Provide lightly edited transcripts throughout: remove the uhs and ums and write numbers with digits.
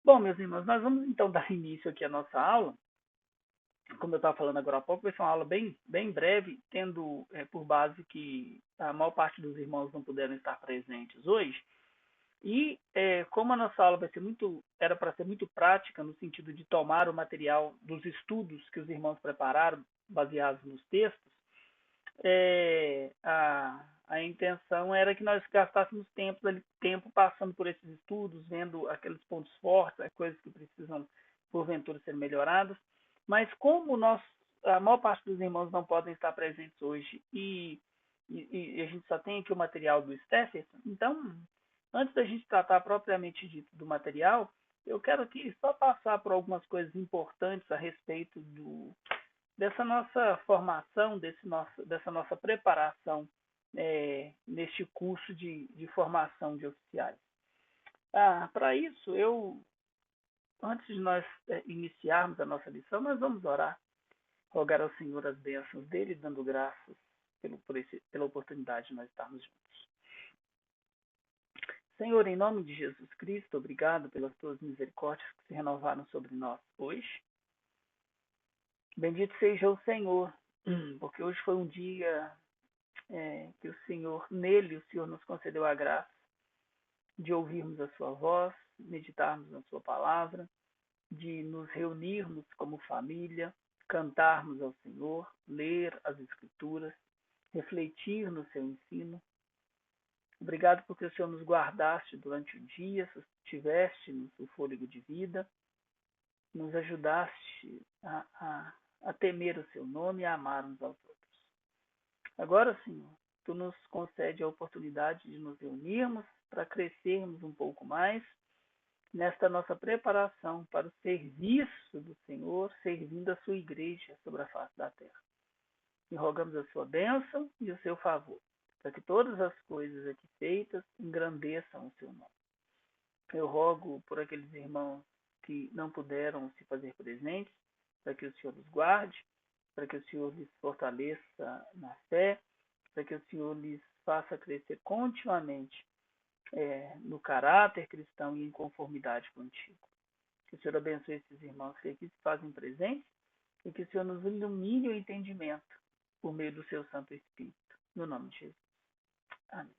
Bom, meus irmãos, nós vamos então dar início aqui à nossa aula. Como eu estava falando agora há pouco, vai ser uma aula bem breve, tendo por base que a maior parte dos irmãos não puderam estar presentes hoje. E como a nossa aula era para ser muito prática, no sentido de tomar o material dos estudos que os irmãos prepararam, baseados nos textos, a intenção era que nós gastássemos tempo passando por esses estudos, vendo aqueles pontos fortes, as coisas que precisam, porventura, ser melhoradas. Mas como a maior parte dos irmãos não podem estar presentes hoje e a gente só tem aqui o material do Stephenson, então, antes da gente tratar propriamente dito do material, eu quero aqui só passar por algumas coisas importantes a respeito dessa nossa formação, dessa nossa preparação neste curso de formação de oficiais. Para isso, antes de nós iniciarmos a nossa lição, nós vamos orar, rogar ao Senhor as bênçãos dele, dando graças pela oportunidade de nós estarmos juntos. Senhor, em nome de Jesus Cristo, obrigado pelas tuas misericórdias que se renovaram sobre nós hoje. Bendito seja o Senhor, porque hoje foi um dia que nele o Senhor nos concedeu a graça de ouvirmos a sua voz, meditarmos na sua palavra, de nos reunirmos como família, cantarmos ao Senhor, ler as Escrituras, refletir no seu ensino. Obrigado porque o Senhor nos guardaste durante o dia, tiveste-nos o fôlego de vida, nos ajudaste a temer o seu nome e a amar uns aos outros. Agora, Senhor, tu nos concede a oportunidade de nos reunirmos para crescermos um pouco mais nesta nossa preparação para o serviço do Senhor, servindo a sua igreja sobre a face da terra. E rogamos a sua bênção e o seu favor, para que todas as coisas aqui feitas engrandeçam o seu nome. Eu rogo por aqueles irmãos que não puderam se fazer presentes, para que o Senhor os guarde, para que o Senhor lhes fortaleça na fé, para que o Senhor lhes faça crescer continuamente no caráter cristão e em conformidade contigo. Que o Senhor abençoe esses irmãos que aqui se fazem presentes e que o Senhor nos ilumine o entendimento por meio do seu Santo Espírito. No nome de Jesus. Amém.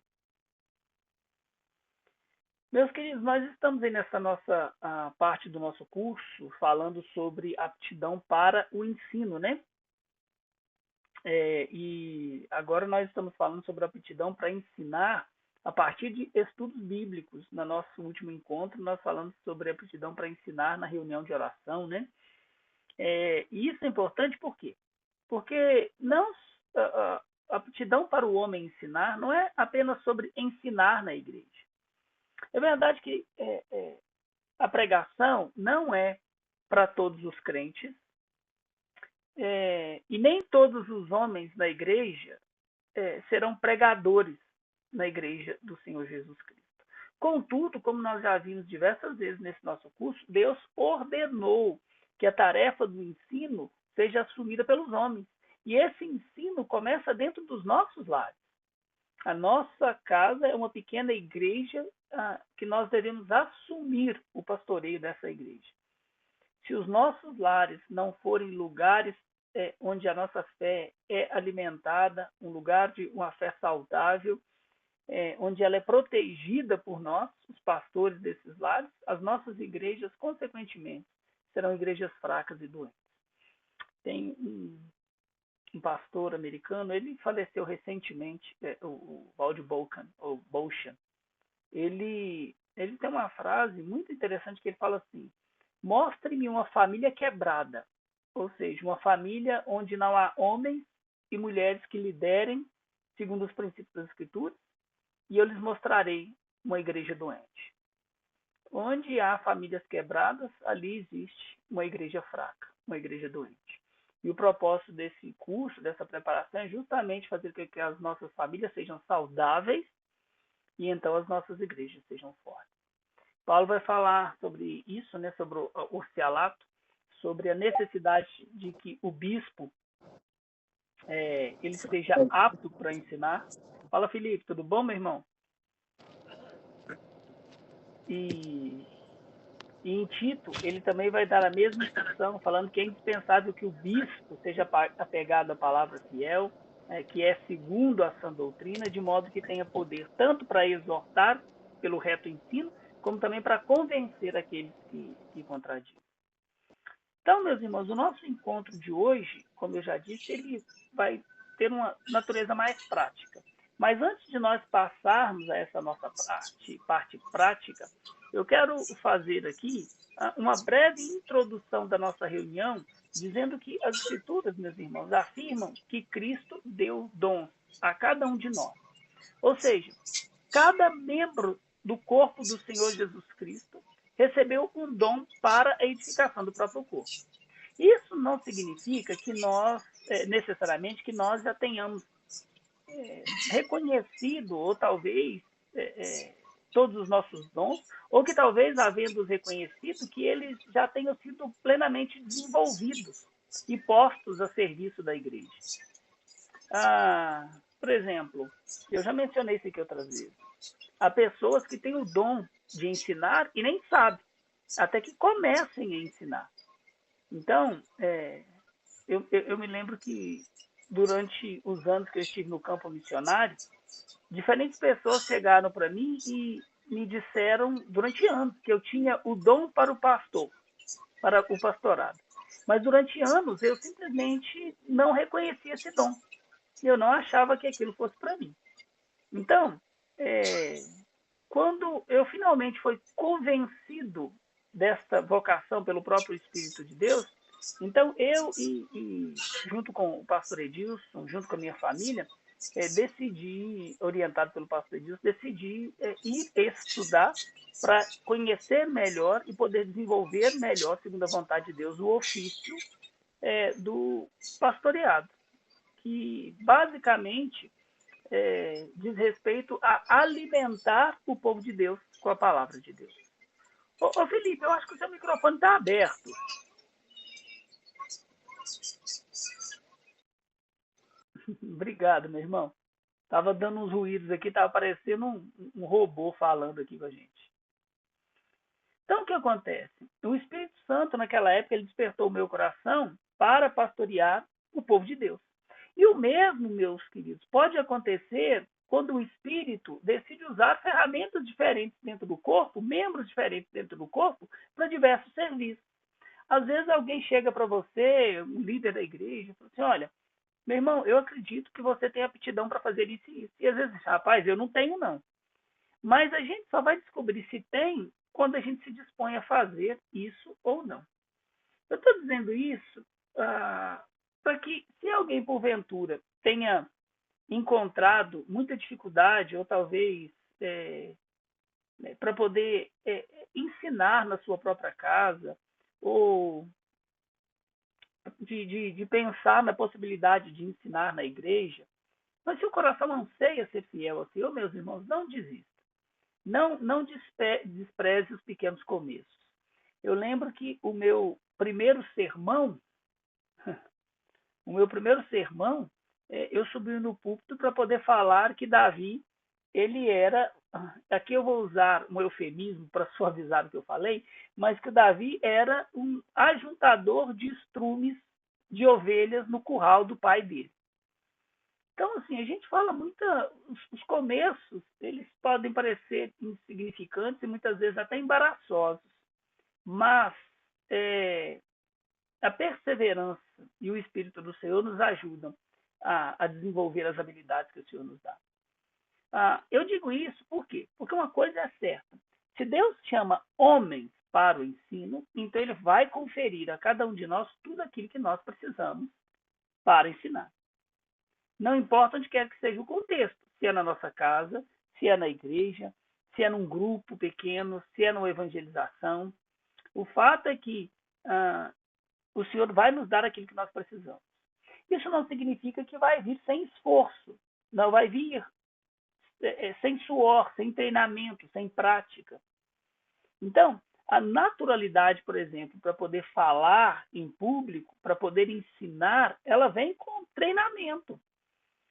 Meus queridos, nós estamos aí nessa nossa parte do nosso curso falando sobre aptidão para o ensino, né? E agora nós estamos falando sobre aptidão para ensinar a partir de estudos bíblicos. No nosso último encontro, nós falamos sobre aptidão para ensinar na reunião de oração, né? E isso é importante por quê? Porque a aptidão para o homem ensinar não é apenas sobre ensinar na igreja. É verdade que a pregação não é para todos os crentes, e nem todos os homens na igreja serão pregadores na igreja do Senhor Jesus Cristo. Contudo, como nós já vimos diversas vezes nesse nosso curso, Deus ordenou que a tarefa do ensino seja assumida pelos homens. E esse ensino começa dentro dos nossos lares. A nossa casa é uma pequena igreja que nós devemos assumir o pastoreio dessa igreja. Se os nossos lares não forem lugares onde a nossa fé é alimentada, um lugar de uma fé saudável, onde ela é protegida por nós, os pastores desses lares, as nossas igrejas, consequentemente, serão igrejas fracas e doentes. Tem um pastor americano, ele faleceu recentemente, o Wald Bolshan. Ele tem uma frase muito interessante que ele fala assim: mostre-me uma família quebrada, ou seja, uma família onde não há homens e mulheres que liderem segundo os princípios das Escrituras, e eu lhes mostrarei uma igreja doente. Onde há famílias quebradas, ali existe uma igreja fraca, uma igreja doente. E o propósito desse curso, dessa preparação, é justamente fazer com que as nossas famílias sejam saudáveis e então as nossas igrejas sejam fortes. Paulo vai falar sobre isso, né, sobre o oficialato, sobre a necessidade de que o bispo ele seja apto para ensinar. Fala, Felipe, tudo bom, meu irmão? E E em Tito, ele também vai dar a mesma instrução, falando que é indispensável que o bispo seja apegado à palavra fiel, que é segundo a sã doutrina, de modo que tenha poder tanto para exortar pelo reto ensino, como também para convencer aqueles que contradizem. Então, meus irmãos, o nosso encontro de hoje, como eu já disse, ele vai ter uma natureza mais prática. Mas antes de nós passarmos a essa nossa parte prática, eu quero fazer aqui uma breve introdução da nossa reunião, dizendo que as Escrituras, meus irmãos, afirmam que Cristo deu dons a cada um de nós. Ou seja, cada membro do corpo do Senhor Jesus Cristo recebeu um dom para a edificação do próprio corpo. Isso não significa que nós, necessariamente, que nós já tenhamos reconhecido, ou talvez todos os nossos dons, ou que talvez, havendo-os reconhecido, que eles já tenham sido plenamente desenvolvidos e postos a serviço da igreja. Por exemplo, eu já mencionei isso aqui outras vezes. Há pessoas que têm o dom de ensinar e nem sabem, até que comecem a ensinar. Então, eu me lembro que durante os anos que eu estive no campo missionário, diferentes pessoas chegaram para mim e me disseram durante anos que eu tinha o dom para o pastor, para o pastorado. Mas durante anos eu simplesmente não reconhecia esse dom. E eu não achava que aquilo fosse para mim. Então, quando eu finalmente fui convencido desta vocação pelo próprio Espírito de Deus, então eu junto com o pastor Edilson, junto com a minha família, decidi, orientado pelo pastor Edilson, decidi ir estudar para conhecer melhor e poder desenvolver melhor, segundo a vontade de Deus, o ofício do pastoreado, que basicamente diz respeito a alimentar o povo de Deus com a palavra de Deus. Ô Felipe, eu acho que o seu microfone está aberto. Obrigado, meu irmão. Tava dando uns ruídos aqui, tava parecendo um robô falando aqui com a gente. Então, o que acontece? O Espírito Santo, naquela época, ele despertou o meu coração para pastorear o povo de Deus. E o mesmo, meus queridos, pode acontecer quando o Espírito decide usar ferramentas diferentes dentro do corpo, membros diferentes dentro do corpo, para diversos serviços. Às vezes alguém chega para você, um líder da igreja, e fala assim, olha, meu irmão, eu acredito que você tem aptidão para fazer isso e isso. E às vezes, rapaz, eu não tenho não. Mas a gente só vai descobrir se tem quando a gente se dispõe a fazer isso ou não. Eu estou dizendo isso para que, se alguém, porventura, tenha encontrado muita dificuldade, ou talvez para poder ensinar na sua própria casa, ou de pensar na possibilidade de ensinar na igreja, mas se o coração anseia ser fiel ao Senhor, meus irmãos, não desista. Não despreze os pequenos começos. Eu lembro que o meu primeiro sermão, eu subi no púlpito para poder falar que Davi, ele era, aqui eu vou usar um eufemismo para suavizar o que eu falei, mas que Davi era um ajuntador de estrumes de ovelhas no curral do pai dele. Então, assim, a gente fala muito, os começos, eles podem parecer insignificantes e muitas vezes até embaraçosos, mas a perseverança e o Espírito do Senhor nos ajudam a desenvolver as habilidades que o Senhor nos dá. Eu digo isso por quê? Porque uma coisa é certa, se Deus chama homens para o ensino, então ele vai conferir a cada um de nós tudo aquilo que nós precisamos para ensinar. Não importa onde quer que seja o contexto, se é na nossa casa, se é na igreja, se é num grupo pequeno, se é numa evangelização. O fato é que o Senhor vai nos dar aquilo que nós precisamos. Isso não significa que vai vir sem esforço, não vai vir sem suor, sem treinamento, sem prática. Então, a naturalidade, por exemplo, para poder falar em público, para poder ensinar, ela vem com treinamento.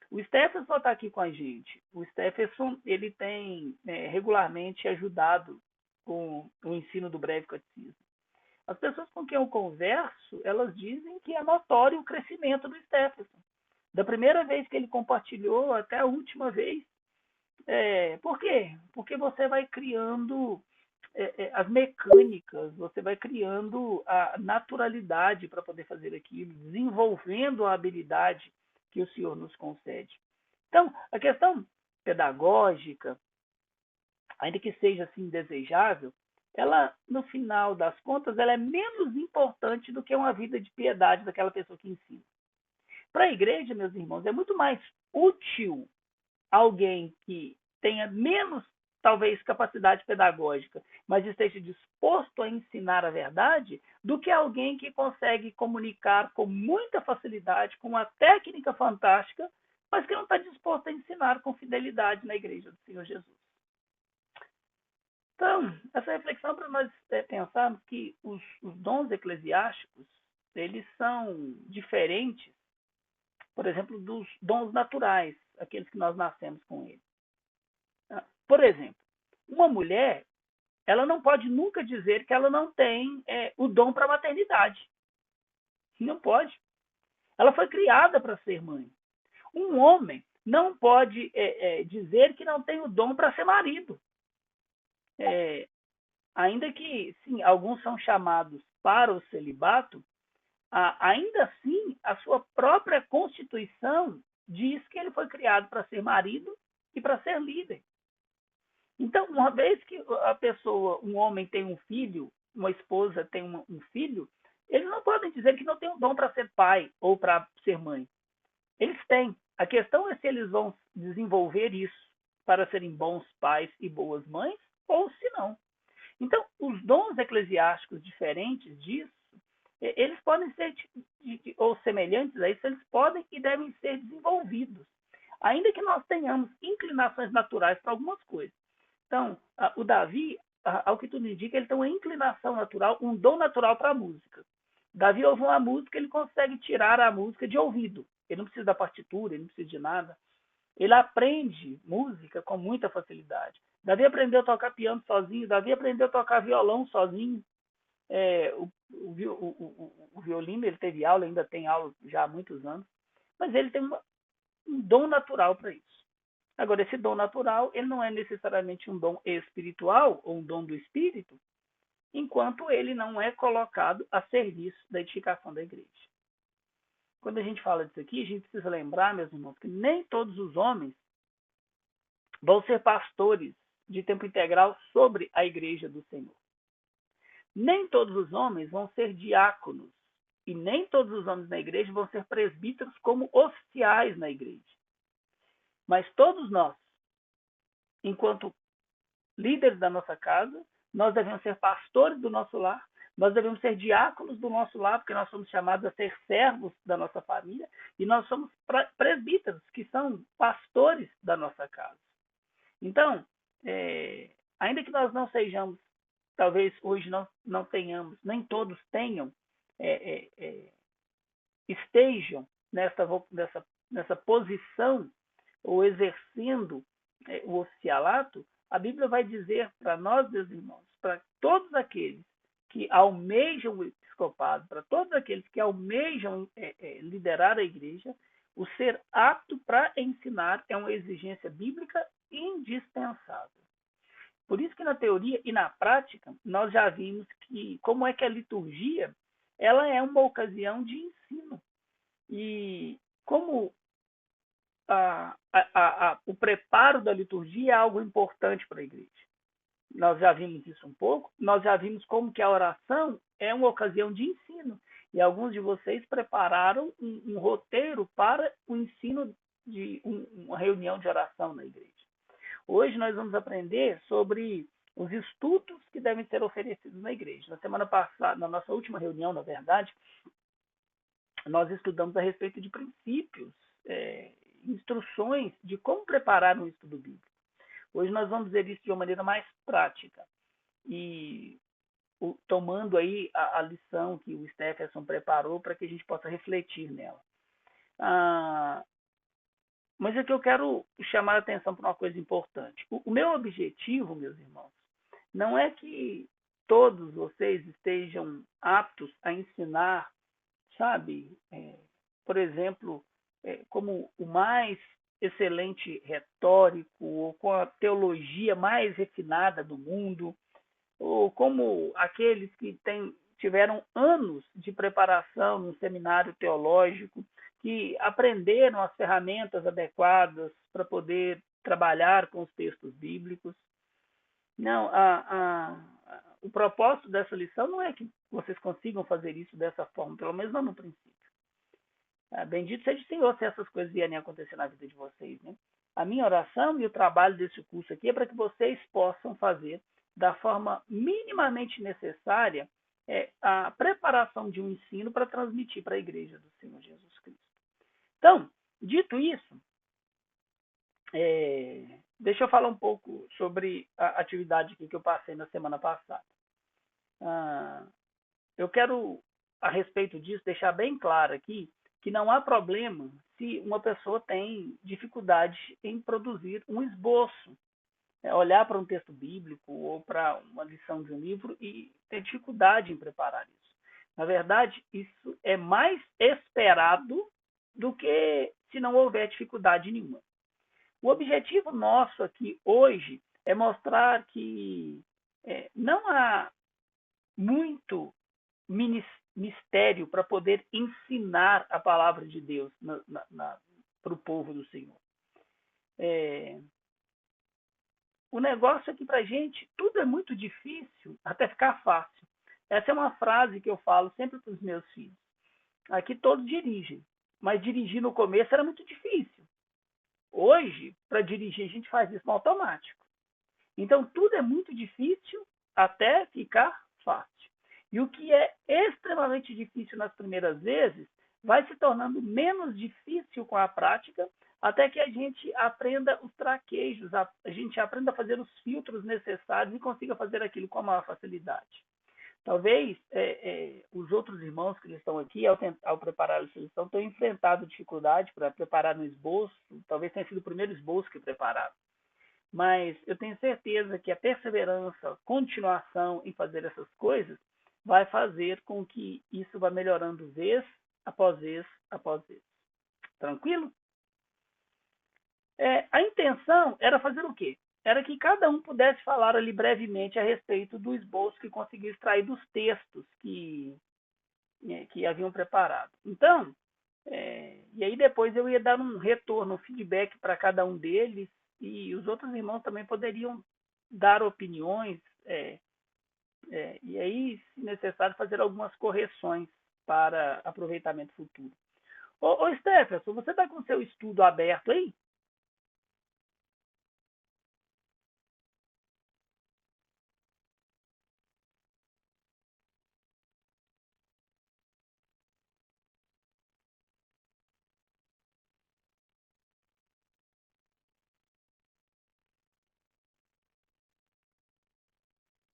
O Stephenson está aqui com a gente. O Stephenson, ele tem regularmente ajudado com o ensino do breve catecismo. As pessoas com quem eu converso, elas dizem que é notório o crescimento do Stephenson. Da primeira vez que ele compartilhou até a última vez. Por quê? Porque você vai criando as mecânicas, você vai criando a naturalidade para poder fazer aquilo, desenvolvendo a habilidade que o Senhor nos concede. Então, a questão pedagógica, ainda que seja assim desejável, ela, no final das contas, ela é menos importante do que uma vida de piedade daquela pessoa que ensina. Para a igreja, meus irmãos, é muito mais útil alguém que tenha menos, talvez, capacidade pedagógica, mas esteja disposto a ensinar a verdade, do que alguém que consegue comunicar com muita facilidade, com uma técnica fantástica, mas que não está disposto a ensinar com fidelidade na igreja do Senhor Jesus. Então, essa reflexão para nós pensarmos que os dons eclesiásticos, eles são diferentes, por exemplo, dos dons naturais, aqueles que nós nascemos com eles. Por exemplo, uma mulher, ela não pode nunca dizer que ela não tem o dom para a maternidade. Não pode. Ela foi criada para ser mãe. Um homem não pode dizer que não tem o dom para ser marido. Ainda que, sim, alguns são chamados para o celibato, ainda assim, a sua própria Constituição diz que ele foi criado para ser marido e para ser líder. Então, uma vez que a pessoa, um homem tem um filho, uma esposa tem um filho, eles não podem dizer que não tem um dom para ser pai ou para ser mãe. Eles têm. A questão é se eles vão desenvolver isso para serem bons pais e boas mães ou se não. Então, os dons eclesiásticos diferentes disso, eles podem ser ou semelhantes a isso, eles podem e devem ser desenvolvidos, ainda que nós tenhamos inclinações naturais para algumas coisas. Então, o Davi, ao que tudo indica, ele tem uma inclinação natural, um dom natural para a música. Davi ouve uma música, ele consegue tirar a música de ouvido. Ele não precisa da partitura, ele não precisa de nada. Ele aprende música com muita facilidade. Davi aprendeu a tocar piano sozinho, Davi aprendeu a tocar violão sozinho. O violino, ele teve aula, ainda tem aula já há muitos anos, mas ele tem um dom natural para isso. Agora, esse dom natural, ele não é necessariamente um dom espiritual ou um dom do espírito, enquanto ele não é colocado a serviço da edificação da igreja. Quando a gente fala disso aqui, a gente precisa lembrar, meus irmãos, que nem todos os homens vão ser pastores de tempo integral sobre a igreja do Senhor. Nem todos os homens vão ser diáconos e nem todos os homens na igreja vão ser presbíteros como oficiais na igreja. Mas todos nós, enquanto líderes da nossa casa, nós devemos ser pastores do nosso lar, nós devemos ser diáconos do nosso lar, porque nós somos chamados a ser servos da nossa família, e nós somos presbíteros, que são pastores da nossa casa. Então, ainda que nós não sejamos, talvez hoje não tenhamos, nem todos tenham, estejam nessa posição ou exercendo o oficialato, a Bíblia vai dizer para nós, meus irmãos, para todos aqueles que almejam o episcopado, para todos aqueles que almejam liderar a igreja, o ser apto para ensinar é uma exigência bíblica indispensável. Por isso que na teoria e na prática, nós já vimos que como é que a liturgia ela é uma ocasião de ensino. E como o preparo da liturgia é algo importante para a igreja. Nós já vimos isso um pouco, nós já vimos como que a oração é uma ocasião de ensino. E alguns de vocês prepararam um roteiro para o ensino de uma reunião de oração na igreja. Hoje nós vamos aprender sobre os estudos que devem ser oferecidos na igreja. Na semana passada, na nossa última reunião, na verdade, nós estudamos a respeito de princípios, instruções de como preparar um estudo bíblico. Hoje nós vamos ver isso de uma maneira mais prática e tomando aí a lição que o Stephenson preparou para que a gente possa refletir nela. Mas é que eu quero chamar a atenção para uma coisa importante. O meu objetivo, meus irmãos, Não é que todos vocês estejam aptos a ensinar, sabe? Por exemplo, como o mais excelente retórico, ou com a teologia mais refinada do mundo, ou como aqueles que tiveram anos de preparação no seminário teológico, que aprenderam as ferramentas adequadas para poder trabalhar com os textos bíblicos. Não, o propósito dessa lição não é que vocês consigam fazer isso dessa forma, pelo menos não no princípio. Bendito seja o Senhor se essas coisas vierem acontecer na vida de vocês, né? A minha oração e o trabalho desse curso aqui é para que vocês possam fazer da forma minimamente necessária a preparação de um ensino para transmitir para a igreja do Senhor Jesus Cristo. Então, dito isso, deixa eu falar um pouco sobre a atividade aqui que eu passei na semana passada. Eu quero, a respeito disso, deixar bem claro aqui que não há problema se uma pessoa tem dificuldade em produzir um esboço, olhar para um texto bíblico ou para uma lição de um livro e ter dificuldade em preparar isso. Na verdade, isso é mais esperado do que se não houver dificuldade nenhuma. O objetivo nosso aqui hoje é mostrar que não há muito mistério para poder ensinar a palavra de Deus para o povo do Senhor. O negócio aqui para a gente, tudo é muito difícil até ficar fácil. Essa é uma frase que eu falo sempre para os meus filhos. Aqui todos dirigem, mas dirigir no começo era muito difícil. Hoje, para dirigir, a gente faz isso no automático. Então, tudo é muito difícil até ficar fácil. E o que é extremamente difícil nas primeiras vezes vai se tornando menos difícil com a prática, até que a gente aprenda os traquejos, a gente aprenda a fazer os filtros necessários e consiga fazer aquilo com a maior facilidade. Talvez os outros irmãos que estão aqui, ao preparar a lição, tenham enfrentado dificuldade para preparar um esboço, talvez tenha sido o primeiro esboço que prepararam. Mas eu tenho certeza que a perseverança, continuação em fazer essas coisas, vai fazer com que isso vá melhorando vez após vez após vez. Tranquilo? A intenção era fazer o quê? Era que cada um pudesse falar ali brevemente a respeito do esboço que conseguiu extrair dos textos que haviam preparado. Então, e aí depois eu ia dar um retorno, um feedback para cada um deles, e os outros irmãos também poderiam dar opiniões, e aí, se necessário, fazer algumas correções para aproveitamento futuro. Ô Stefferson, você está com o seu estudo aberto aí?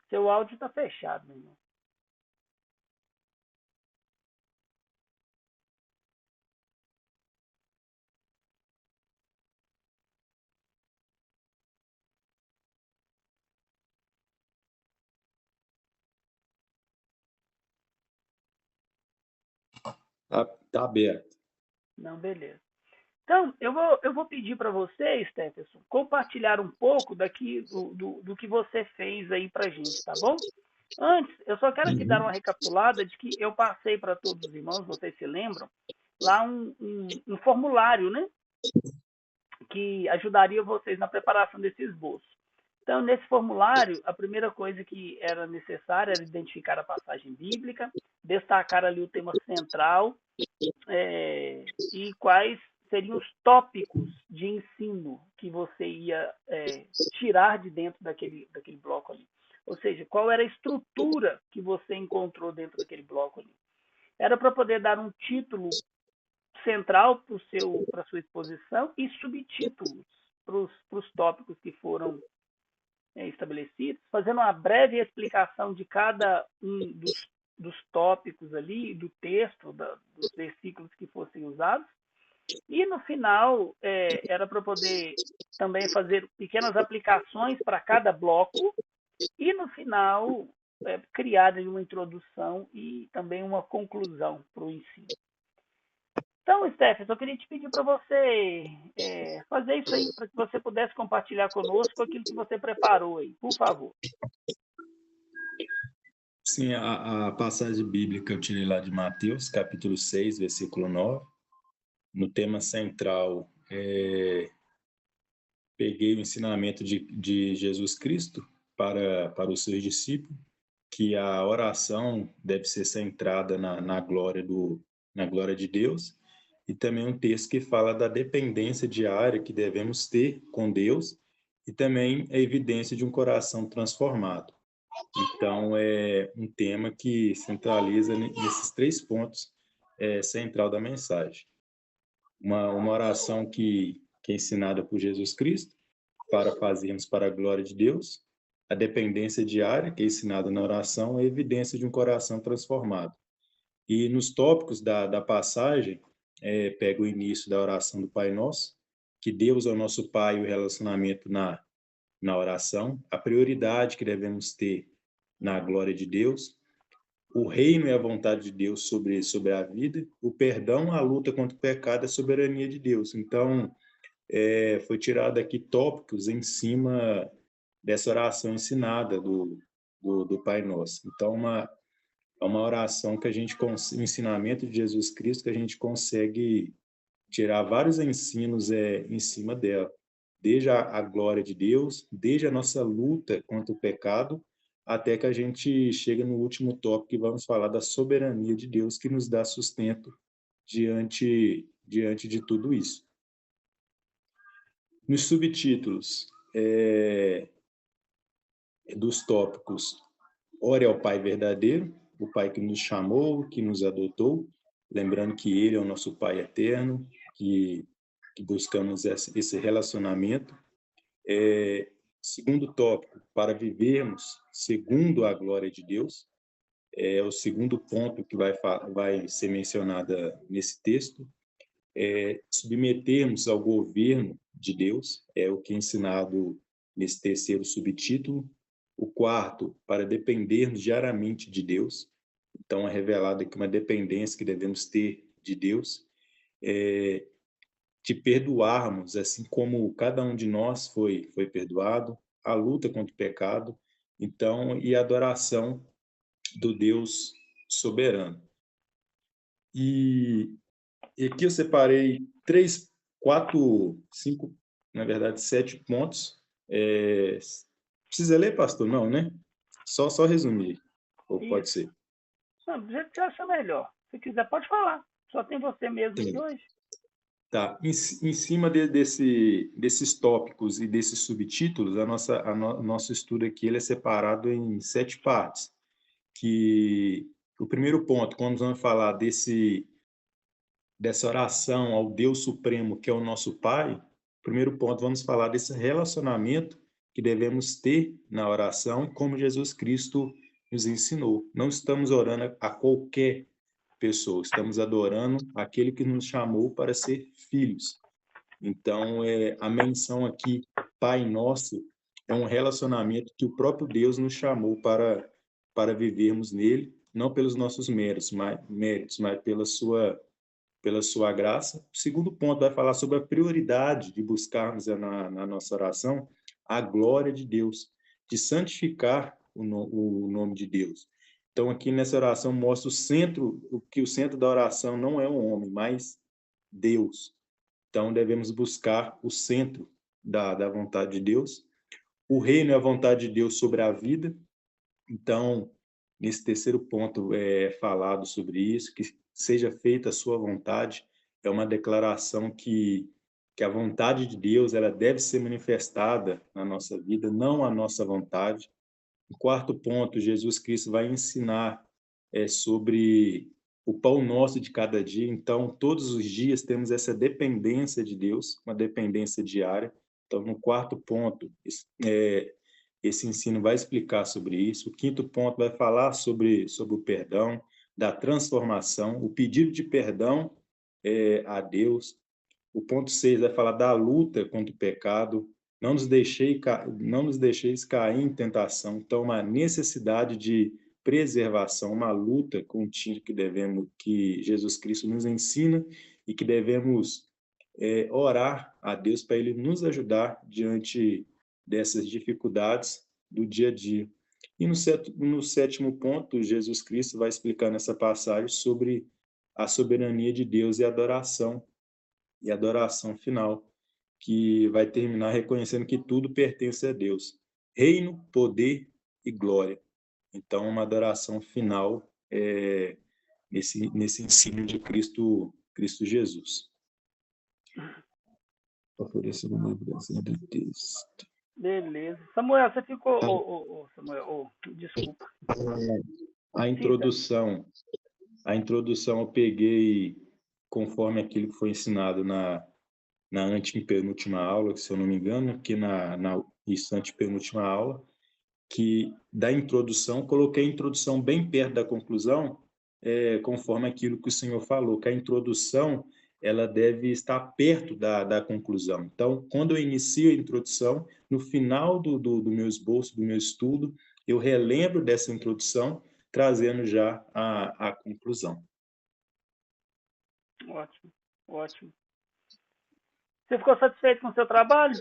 Seu áudio está fechado, meu irmão. Tá aberto. Não, beleza. Então, eu vou pedir para você, Stefferson, compartilhar um pouco do que você fez aí para a gente, tá bom? Antes, eu só quero aqui dar uma recapitulada de que eu passei para todos os irmãos, vocês se lembram, lá um formulário, né? Que ajudaria vocês na preparação desse esboço. Então, nesse formulário, a primeira coisa que era necessária era identificar a passagem bíblica, destacar ali o tema central e quais seriam os tópicos de ensino que você ia tirar de dentro daquele bloco ali. Ou seja, qual era a estrutura que você encontrou dentro daquele bloco ali. Era para poder dar um título central para a sua exposição e subtítulos para os tópicos que foram estabelecidos, fazendo uma breve explicação de cada um dos tópicos ali, do texto, dos versículos que fossem usados. E no final era para poder também fazer pequenas aplicações para cada bloco E no final, criada uma introdução e também uma conclusão para o ensino. Então, Steph, eu queria te pedir para você fazer isso aí, para que você pudesse compartilhar conosco aquilo que você preparou aí, por favor. Sim, a passagem bíblica eu tirei lá de Mateus, capítulo 6, versículo 9. No tema central, peguei o ensinamento de Jesus Cristo para os seus discípulos, que a oração deve ser centrada na glória de Deus, e também um texto que fala da dependência diária que devemos ter com Deus, e também a evidência de um coração transformado. Então, é um tema que centraliza nesses 3 pontos central da mensagem. Uma oração que é ensinada por Jesus Cristo para fazermos para a glória de Deus, a dependência diária, que é ensinada na oração, a evidência de um coração transformado. E nos tópicos da passagem, pega o início da oração do Pai Nosso, que Deus é o nosso Pai e o relacionamento na oração, a prioridade que devemos ter na glória de Deus, o reino e a vontade de Deus sobre a vida, o perdão, a luta contra o pecado, a soberania de Deus. Então, foi tirado aqui tópicos em cima dessa oração ensinada do Pai Nosso. Então, é uma oração que a gente, o ensinamento de Jesus Cristo, que a gente consegue tirar vários ensinos em cima dela, desde a glória de Deus, desde a nossa luta contra o pecado, até que a gente chega no último tópico e vamos falar da soberania de Deus que nos dá sustento diante de tudo isso. Nos subtítulos dos tópicos, ore ao Pai verdadeiro, o Pai que nos chamou, que nos adotou, lembrando que Ele é o nosso Pai eterno, que buscamos esse relacionamento. Segundo tópico, para vivermos segundo a glória de Deus, é o segundo ponto que vai ser mencionada nesse texto. Submetermos ao governo de Deus, é o que é ensinado nesse terceiro subtítulo. O quarto, para dependermos diariamente de Deus. Então, é revelado aqui uma dependência que devemos ter de Deus. De perdoarmos, assim como cada um de nós foi perdoado, a luta contra o pecado, então, e a adoração do Deus soberano. E aqui eu separei 3, 4, 5, na verdade, 7 pontos. Precisa ler, pastor? Não, né? Só resumir, ou pode Isso. ser? Não, do jeito que você acha melhor. Se quiser, pode falar. Só tem você mesmo aqui Sim. hoje. Tá. Em cima desses tópicos e desses subtítulos, nosso estudo aqui ele é separado em 7 partes. Que o primeiro ponto, quando vamos falar dessa oração ao Deus Supremo, que é o nosso Pai, primeiro ponto, vamos falar desse relacionamento que devemos ter na oração, como Jesus Cristo nos ensinou. Não estamos orando a qualquer pessoa, estamos adorando aquele que nos chamou para ser filhos. Então, a menção aqui, Pai Nosso, é um relacionamento que o próprio Deus nos chamou para vivermos nele, não pelos nossos méritos, mas pela sua graça. O segundo ponto vai falar sobre a prioridade de buscarmos na nossa oração a glória de Deus, de santificar o nome de Deus. Então, aqui nessa oração mostra o centro da oração não é o homem, mas Deus. Então, devemos buscar o centro da vontade de Deus. O reino é a vontade de Deus sobre a vida. Então, nesse terceiro ponto é falado sobre isso, que seja feita a sua vontade. É uma declaração que a vontade de Deus ela deve ser manifestada na nossa vida, não a nossa vontade. O quarto ponto, Jesus Cristo vai ensinar sobre o pão nosso de cada dia. Então, todos os dias temos essa dependência de Deus, uma dependência diária. Então, no quarto ponto, esse ensino vai explicar sobre isso. O quinto ponto vai falar sobre o perdão, da transformação, o pedido de perdão a Deus. O ponto 6 vai falar da luta contra o pecado. não nos deixeis cair em tentação. Então, uma necessidade de preservação, uma luta contínua que Jesus Cristo nos ensina e que devemos orar a Deus para Ele nos ajudar diante dessas dificuldades do dia a dia. E no sétimo ponto, Jesus Cristo vai explicar nessa passagem sobre a soberania de Deus e a adoração final, que vai terminar reconhecendo que tudo pertence a Deus. Reino, poder e glória. Então, uma adoração final nesse ensino de Cristo Jesus. Oferecer uma lembrança do texto. Beleza. Samuel, você ficou... Samuel, desculpa. A introdução eu peguei conforme aquilo que foi ensinado na antepenúltima aula, se eu não me engano, que na antepenúltima aula, que da introdução, coloquei a introdução bem perto da conclusão, conforme aquilo que o senhor falou, que a introdução ela deve estar perto da conclusão. Então, quando eu inicio a introdução, no final do meu esboço, do meu estudo, eu relembro dessa introdução, trazendo já a conclusão. Ótimo, ótimo. Você ficou satisfeito com o seu trabalho?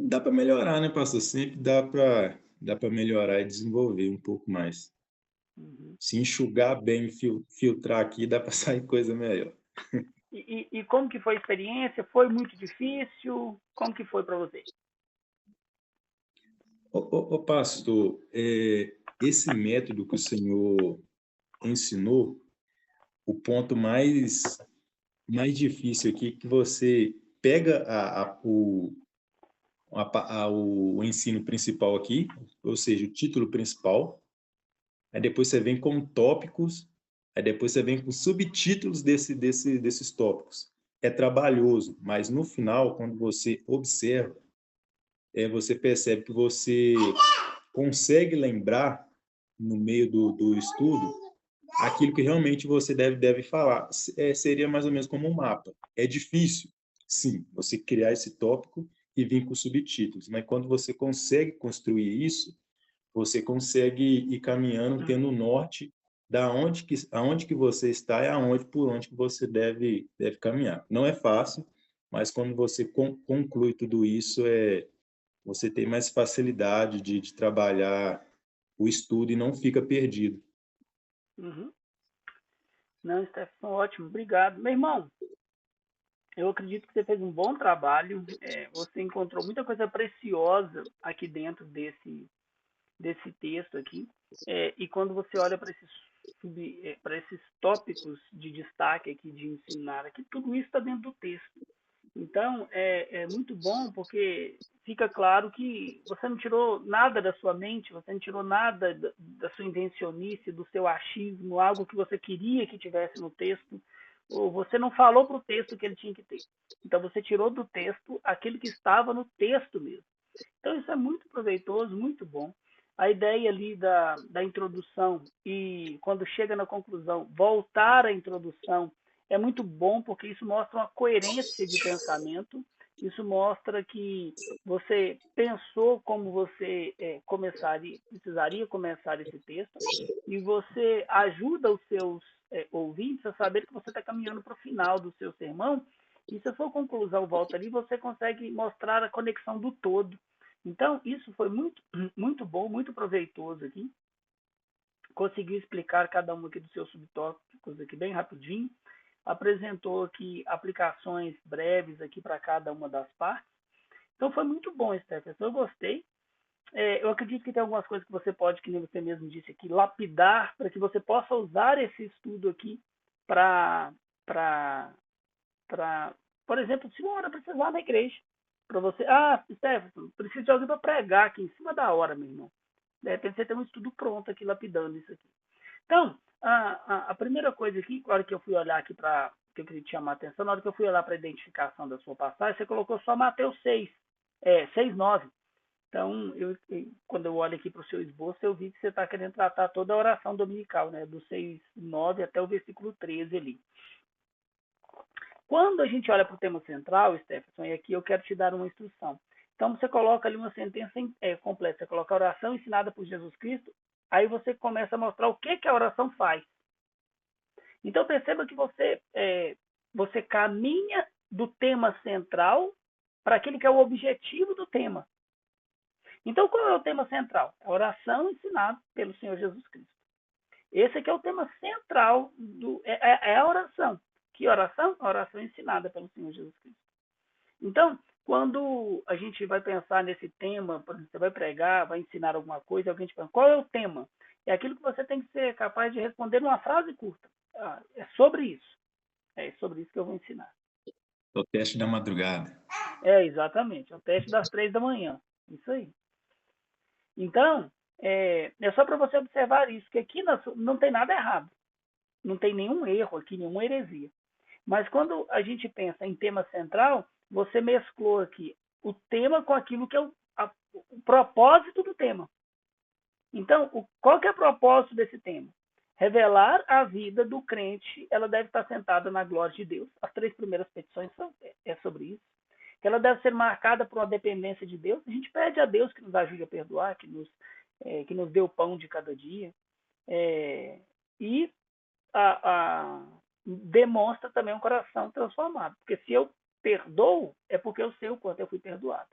Dá para melhorar, né, pastor? Sempre dá para melhorar e desenvolver um pouco mais. Uhum. Se enxugar bem, filtrar aqui, dá para sair coisa melhor. E como que foi a experiência? Foi muito difícil? Como que foi para você? Ô, pastor, esse método que o senhor ensinou, o ponto mais difícil aqui é que você pega o ensino principal aqui, ou seja, o título principal, aí depois você vem com tópicos, aí depois você vem com subtítulos desses tópicos. É trabalhoso, mas no final, quando você observa, você percebe que você consegue lembrar, no meio do estudo, aquilo que realmente você deve falar. Seria mais ou menos como um mapa. É difícil, sim, você criar esse tópico e vir com subtítulos, mas quando você consegue construir isso, você consegue ir caminhando, tendo o norte aonde que você está e por onde que você deve caminhar. Não é fácil, mas quando você conclui tudo isso, você tem mais facilidade de trabalhar o estudo e não fica perdido. Uhum. Não, Stefan, ótimo, obrigado. Meu irmão, eu acredito que você fez um bom trabalho. Você encontrou muita coisa preciosa aqui dentro desse texto aqui. E quando você olha para esses tópicos de destaque aqui, de ensinar aqui, tudo isso está dentro do texto. Então, é muito bom porque fica claro que você não tirou nada da sua mente, você não tirou nada da sua invencionice, do seu achismo, algo que você queria que tivesse no texto, ou você não falou para o texto que ele tinha que ter. Então, você tirou do texto aquilo que estava no texto mesmo. Então, isso é muito proveitoso, muito bom. A ideia ali da introdução e, quando chega na conclusão, voltar à introdução é muito bom, porque isso mostra uma coerência de pensamento, isso mostra que você pensou como você precisaria começar esse texto, e você ajuda os seus ouvintes a saber que você está caminhando para o final do seu sermão, e se a sua conclusão volta ali, você consegue mostrar a conexão do todo. Então, isso foi muito, muito bom, muito proveitoso aqui. Conseguiu explicar cada um aqui dos seus subtópicos aqui bem rapidinho. Apresentou aqui aplicações breves aqui para cada uma das partes. Então, foi muito bom, Stefan. Eu gostei. Eu acredito que tem algumas coisas que você pode, que nem você mesmo disse aqui, lapidar para que você possa usar esse estudo aqui para, por exemplo, se uma hora precisar na igreja, para você, Stefan, preciso de alguém para pregar aqui em cima da hora, meu irmão. De repente você tem um estudo pronto aqui, lapidando isso aqui. Então, a primeira coisa aqui, na hora que eu fui olhar aqui para, que eu queria te chamar a atenção, na hora que eu fui olhar para a identificação da sua passagem, você colocou só Mateus 6, 6, 9. Então, quando eu olho aqui para o seu esboço, eu vi que você está querendo tratar toda a oração dominical, né? Do 6, 9 até o versículo 13 ali. quando a gente olha para o tema central, Stephenson, e aqui eu quero te dar uma instrução. Então você coloca ali uma sentença completa, você coloca a oração ensinada por Jesus Cristo, aí você começa a mostrar o que a oração faz. Então perceba que você caminha do tema central para aquele que é o objetivo do tema. Então qual é o tema central? A oração ensinada pelo Senhor Jesus Cristo. Esse aqui é o tema central, é a oração. Que oração? A oração ensinada pelo Senhor Jesus Cristo. Então, quando a gente vai pensar nesse tema, por exemplo, você vai pregar, vai ensinar alguma coisa, alguém te pergunta, qual é o tema? É aquilo que você tem que ser capaz de responder numa frase curta. É sobre isso. É sobre isso que eu vou ensinar. O teste da madrugada. Exatamente. É o teste das 3 da manhã. Isso aí. Então, é só para você observar isso, que aqui não tem nada errado. Não tem nenhum erro aqui, nenhuma heresia. Mas quando a gente pensa em tema central, você mesclou aqui o tema com aquilo que é o propósito do tema. Então, qual que é o propósito desse tema? Revelar a vida do crente, ela deve estar sentada na glória de Deus. As 3 primeiras petições é sobre isso. Que ela deve ser marcada por uma dependência de Deus. A gente pede a Deus que nos ajude a perdoar, que nos dê o pão de cada dia. E demonstra também um coração transformado. Porque se eu perdoo, é porque eu sei o quanto eu fui perdoado.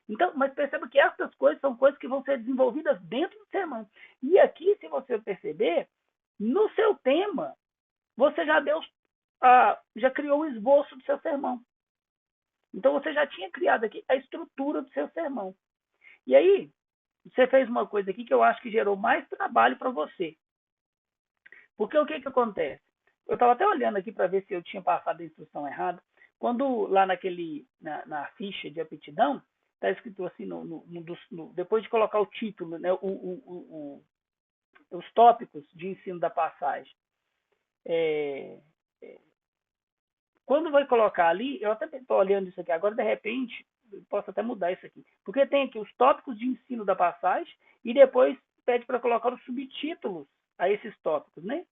Então, mas perceba que essas coisas são coisas que vão ser desenvolvidas dentro do sermão. E aqui, se você perceber, no seu tema, você já criou o esboço do seu sermão. Então, você já tinha criado aqui a estrutura do seu sermão. E aí, você fez uma coisa aqui que eu acho que gerou mais trabalho para você. Porque o que acontece? Eu estava até olhando aqui para ver se eu tinha passado a instrução errada. Quando lá na ficha de aptidão, está escrito assim, depois de colocar o título, né, os tópicos de ensino da passagem. Quando vai colocar ali, eu até estou olhando isso aqui agora, de repente, posso até mudar isso aqui. Porque tem aqui os tópicos de ensino da passagem e depois pede para colocar os subtítulos a esses tópicos, né?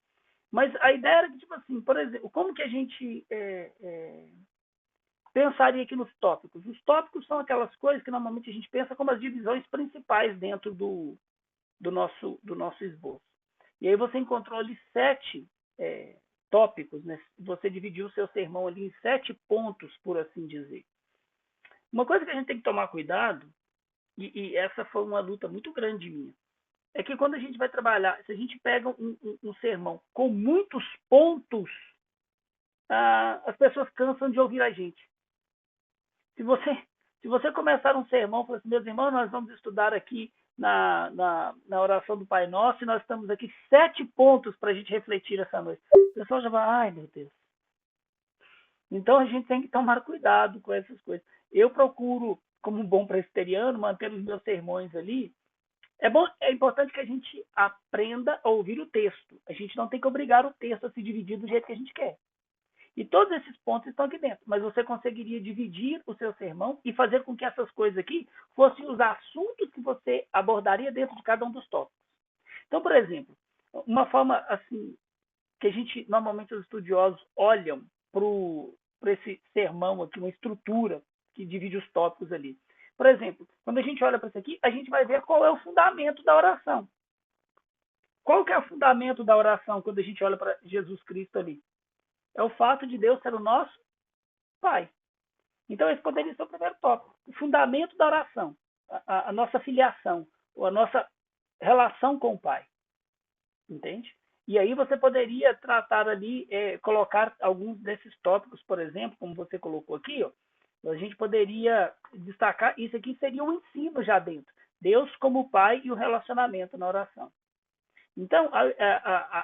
Mas a ideia era que, tipo assim, por exemplo, como que a gente pensaria aqui nos tópicos? Os tópicos são aquelas coisas que normalmente a gente pensa como as divisões principais dentro do nosso esboço. E aí você encontrou ali 7 tópicos, né? Você dividiu o seu sermão ali em 7 pontos, por assim dizer. Uma coisa que a gente tem que tomar cuidado, e essa foi uma luta muito grande minha, é que quando a gente vai trabalhar, se a gente pega um sermão com muitos pontos, as pessoas cansam de ouvir a gente. Se você começar um sermão, falar assim, meus irmãos, nós vamos estudar aqui na oração do Pai Nosso, e nós estamos aqui 7 pontos para a gente refletir essa noite. O pessoal já vai, ai meu Deus. Então a gente tem que tomar cuidado com essas coisas. Eu procuro, como um bom presbiteriano, manter os meus sermões ali. É importante que a gente aprenda a ouvir o texto. A gente não tem que obrigar o texto a se dividir do jeito que a gente quer. E todos esses pontos estão aqui dentro. Mas você conseguiria dividir o seu sermão e fazer com que essas coisas aqui fossem os assuntos que você abordaria dentro de cada um dos tópicos. Então, por exemplo, uma forma assim que a gente, normalmente os estudiosos olham para esse sermão aqui, uma estrutura que divide os tópicos ali. Por exemplo, quando a gente olha para isso aqui, a gente vai ver qual é o fundamento da oração. Qual que é o fundamento da oração quando a gente olha para Jesus Cristo ali? É o fato de Deus ser o nosso Pai. Então, esse poderia ser o primeiro tópico. O fundamento da oração. A nossa filiação, ou a nossa relação com o Pai. Entende? E aí você poderia tratar ali, colocar alguns desses tópicos, por exemplo, como você colocou aqui, ó, a gente poderia destacar, isso aqui seria um ensino já dentro. Deus como Pai e o relacionamento na oração. Então,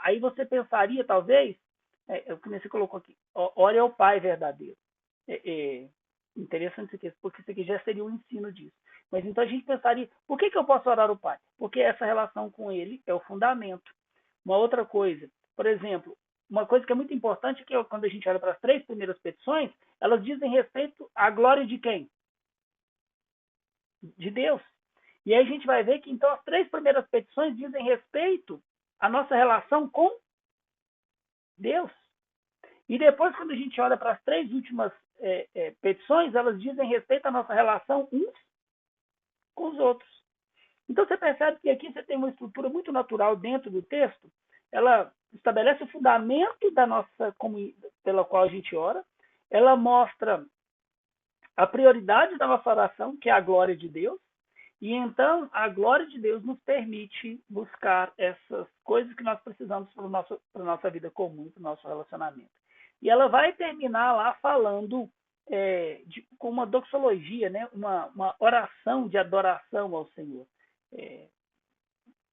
aí você pensaria, talvez, o que você colocou aqui, ore ao Pai verdadeiro. Interessante isso aqui, porque isso aqui já seria um ensino disso. Mas então a gente pensaria, por que eu posso orar ao Pai? Porque essa relação com Ele é o fundamento. Uma outra coisa, por exemplo, uma coisa que é muito importante, que quando a gente olha para as 3 primeiras petições, elas dizem respeito à glória de quem? De Deus. E aí a gente vai ver que então as 3 primeiras petições dizem respeito à nossa relação com Deus. E depois, quando a gente olha para as 3 últimas petições, elas dizem respeito à nossa relação uns com os outros. Então você percebe que aqui você tem uma estrutura muito natural dentro do texto. Ela estabelece o fundamento da nossa comunidade pela qual a gente ora. Ela mostra a prioridade da nossa oração, que é a glória de Deus. E então a glória de Deus nos permite buscar essas coisas que nós precisamos para a nossa vida comum, para o nosso relacionamento. E ela vai terminar lá falando com uma doxologia, né? uma oração de adoração ao Senhor.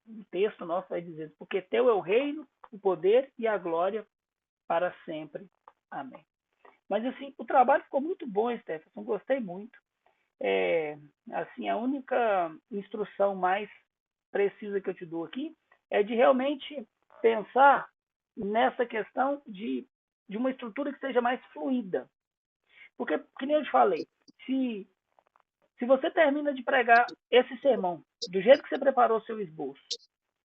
O texto nosso vai dizer, porque teu é o reino, o poder e a glória para sempre. Amém. Mas assim, o trabalho ficou muito bom, Stefan, gostei muito. Assim, a única instrução mais precisa que eu te dou aqui é de realmente pensar nessa questão de uma estrutura que seja mais fluida. Porque, que nem eu te falei, se você termina de pregar esse sermão do jeito que você preparou o seu esboço,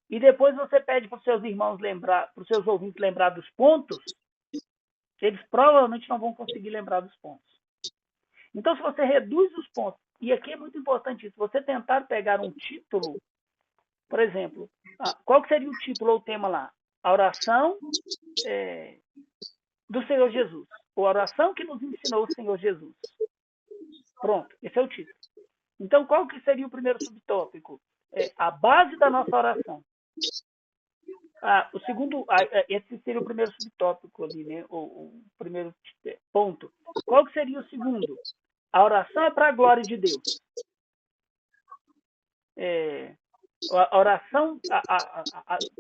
e depois você pede para os seus irmãos lembrar, para os seus ouvintes lembrar dos pontos, eles provavelmente não vão conseguir lembrar dos pontos. Então, se você reduz os pontos, e aqui é muito importante isso, você tentar pegar um título, por exemplo, qual que seria o título ou o tema lá? A oração do Senhor Jesus, ou a oração que nos ensinou o Senhor Jesus. Pronto, esse é o título. Então, qual que seria o primeiro subtópico? A base da nossa oração. O segundo, esse seria o primeiro subtópico ali, né? O primeiro ponto. Qual que seria o segundo? A oração é para a glória de Deus. A oração,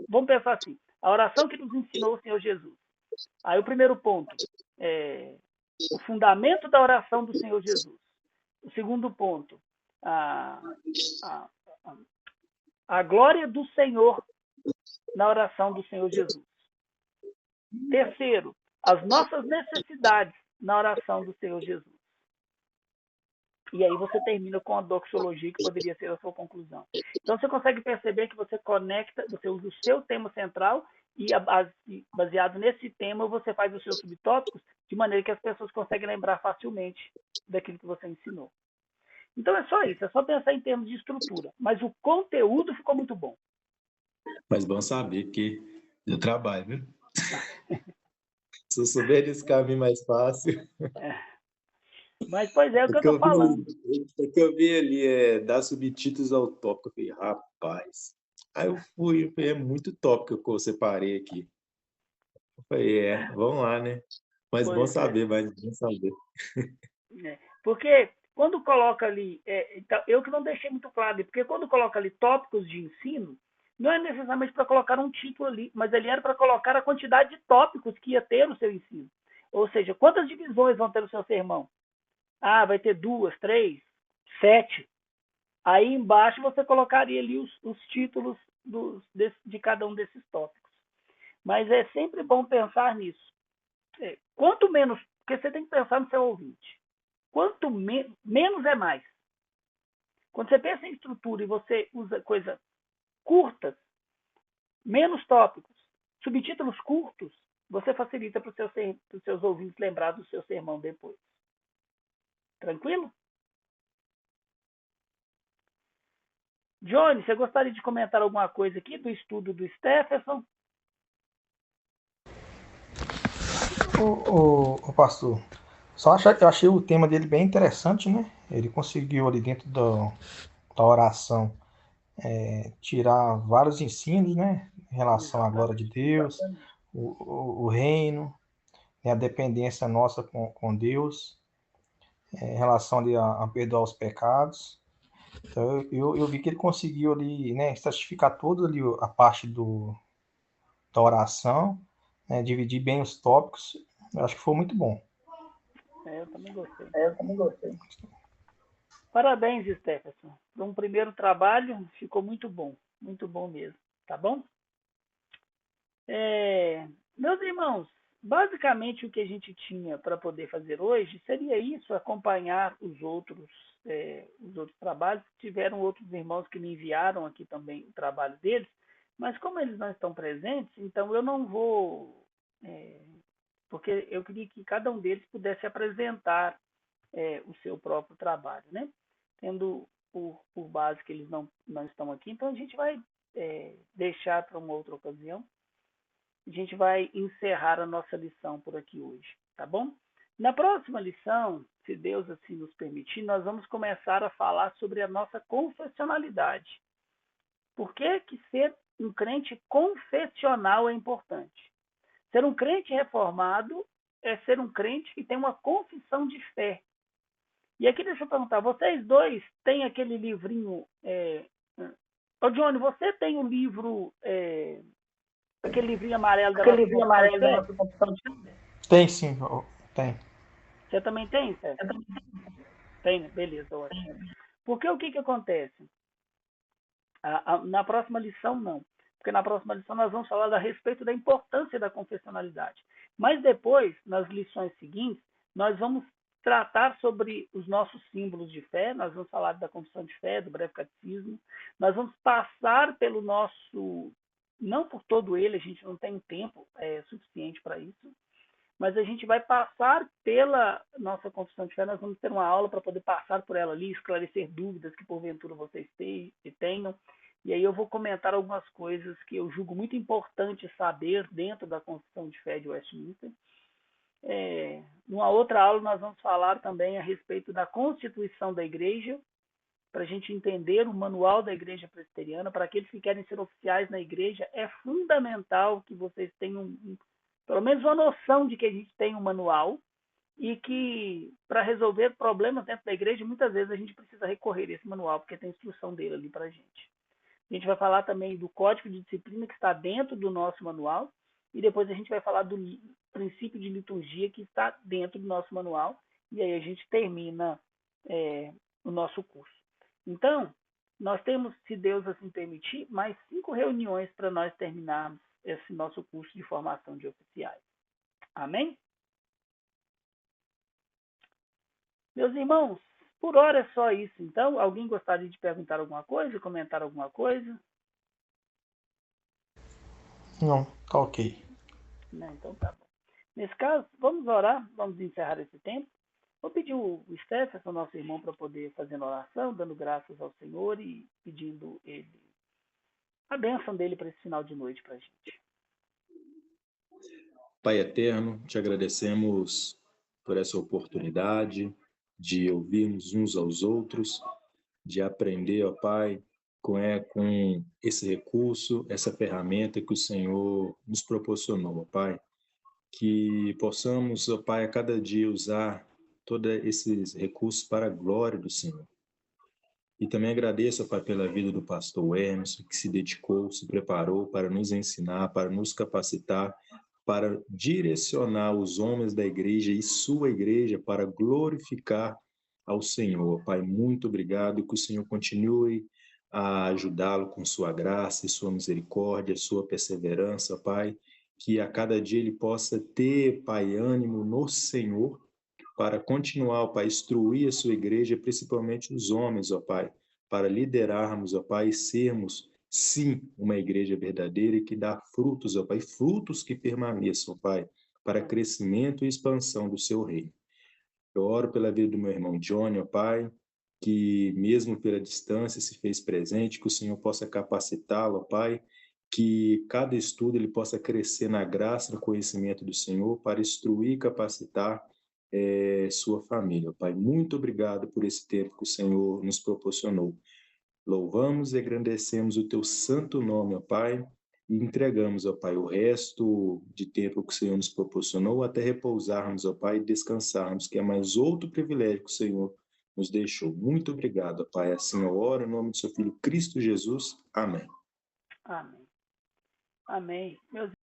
vamos pensar assim, a oração que nos ensinou o Senhor Jesus. Aí o primeiro ponto, o fundamento da oração do Senhor Jesus. O segundo ponto, a glória do Senhor na oração do Senhor Jesus. Terceiro, as nossas necessidades na oração do Senhor Jesus. E aí você termina com a doxologia, que poderia ser a sua conclusão. Então você consegue perceber que você conecta, você usa o seu tema central e baseado nesse tema você faz os seus subtópicos de maneira que as pessoas conseguem lembrar facilmente daquilo que você ensinou. Então é só isso, é só pensar em termos de estrutura. Mas o conteúdo ficou muito bom. Mas bom saber que eu trabalho, viu? Se eu souber desse caminho mais fácil. Mas, pois é o que eu tô falando. O que eu vi ali dar subtítulos ao tópico. Eu falei, rapaz. Aí eu fui, é muito tópico que eu separei aqui. Eu falei, vamos lá, né? Mas bom saber, mas bom saber. Porque quando coloca ali, então, eu que não deixei muito claro, porque quando coloca ali tópicos de ensino, não é necessariamente para colocar um título ali, mas ele era para colocar a quantidade de tópicos que ia ter no seu ensino. Ou seja, quantas divisões vão ter no seu sermão? Vai ter 2, 3, 7. Aí embaixo você colocaria ali os títulos de cada um desses tópicos. Mas é sempre bom pensar nisso. Quanto menos, porque você tem que pensar no seu ouvinte. Quanto menos é mais. Quando você pensa em estrutura e você usa coisas curtas, menos tópicos, subtítulos curtos, você facilita para os seus ouvintes lembrar do seu sermão depois. Tranquilo? Johnny, você gostaria de comentar alguma coisa aqui do estudo do Stephenson? O pastor, eu achei o tema dele bem interessante, né? Ele conseguiu ali dentro da oração tirar vários ensinos, né? Em relação à glória de Deus, o reino, né? A dependência nossa com Deus, em relação ali a perdoar os pecados. Então eu vi que ele conseguiu ali, né? Estratificar toda ali a parte da oração, né? Dividir bem os tópicos. Eu acho que foi muito bom. Eu também gostei. Parabéns, Stephenson. Por um primeiro trabalho, ficou muito bom mesmo, tá bom? Meus irmãos, basicamente o que a gente tinha para poder fazer hoje seria isso, acompanhar os outros trabalhos. Tiveram outros irmãos que me enviaram aqui também o trabalho deles, mas como eles não estão presentes, então eu não vou porque eu queria que cada um deles pudesse apresentar o seu próprio trabalho, né? Tendo por base que eles não estão aqui, então a gente vai deixar para uma outra ocasião. A gente vai encerrar a nossa lição por aqui hoje, tá bom? Na próxima lição, se Deus assim nos permitir, nós vamos começar a falar sobre a nossa confessionalidade. Por que ser um crente confessional é importante? Ser um crente reformado é ser um crente que tem uma confissão de fé. E aqui deixa eu perguntar, vocês dois têm aquele livrinho... Ô Johnny, você tem o livro... aquele livrinho amarelo da nossa confissão de fé? Tem sim, tem. Você também tem, Sérgio? Tem, beleza, ótimo. Porque o que acontece? Na próxima lição, não. Porque na próxima lição nós vamos falar a respeito da importância da confessionalidade. Mas depois, nas lições seguintes, nós vamos tratar sobre os nossos símbolos de fé, nós vamos falar da confissão de fé, do breve catecismo, nós vamos passar pelo nosso... Não por todo ele, a gente não tem tempo suficiente para isso, mas a gente vai passar pela nossa confissão de fé, nós vamos ter uma aula para poder passar por ela ali, esclarecer dúvidas que porventura vocês tenham, e aí eu vou comentar algumas coisas que eu julgo muito importante saber dentro da confissão de fé de Westminster. Numa outra aula nós vamos falar também a respeito da constituição da igreja, para a gente entender o manual da igreja presbiteriana. Para aqueles que querem ser oficiais na igreja, é fundamental que vocês tenham pelo menos uma noção de que a gente tem um manual e que para resolver problemas dentro da igreja, muitas vezes a gente precisa recorrer a esse manual, porque tem instrução dele ali para a gente. A gente vai falar também do código de disciplina que está dentro do nosso manual e depois a gente vai falar do princípio de liturgia que está dentro do nosso manual e aí a gente termina o nosso curso. Então, nós temos, se Deus assim permitir, mais 5 reuniões para nós terminarmos esse nosso curso de formação de oficiais. Amém? Meus irmãos, por hora é só isso. Então, alguém gostaria de perguntar alguma coisa, comentar alguma coisa? Não, tá ok. Não, então tá bom. Nesse caso, vamos orar, vamos encerrar esse tempo. Vou pedir o Stefan, nosso irmão, para poder fazer uma oração, dando graças ao Senhor e pedindo ele a bênção dele para esse final de noite para a gente. Pai eterno, te agradecemos por essa oportunidade de ouvirmos uns aos outros, de aprender, ó Pai, com esse recurso, essa ferramenta que o Senhor nos proporcionou, ó Pai. Que possamos, ó Pai, a cada dia usar todos esses recursos para a glória do Senhor. E também agradeço, ó Pai, pela vida do pastor Emerson, que se dedicou, se preparou para nos ensinar, para nos capacitar, para direcionar os homens da igreja e sua igreja para glorificar ao Senhor. Pai, muito obrigado e que o Senhor continue a ajudá-lo com sua graça e sua misericórdia, sua perseverança, Pai, que a cada dia ele possa ter, Pai, ânimo no Senhor para continuar, ó Pai, instruir a sua igreja, principalmente os homens, ó Pai, para liderarmos, ó Pai, e sermos, sim, uma igreja verdadeira e que dá frutos, ó Pai, frutos que permaneçam, ó Pai, para crescimento e expansão do seu reino. Eu oro pela vida do meu irmão Johnny, ó Pai, que mesmo pela distância se fez presente, que o Senhor possa capacitá-lo, ó Pai, que cada estudo ele possa crescer na graça e no conhecimento do Senhor para instruir e capacitar sua família. Pai, muito obrigado por esse tempo que o Senhor nos proporcionou. Louvamos e agradecemos o teu santo nome, ó Pai, e entregamos, ó Pai, o resto de tempo que o Senhor nos proporcionou até repousarmos, ó Pai, e descansarmos, que é mais outro privilégio que o Senhor nos deixou. Muito obrigado, ó Pai. Assim eu oro em nome do seu Filho Cristo Jesus. Amém. Amém. Amém. Meus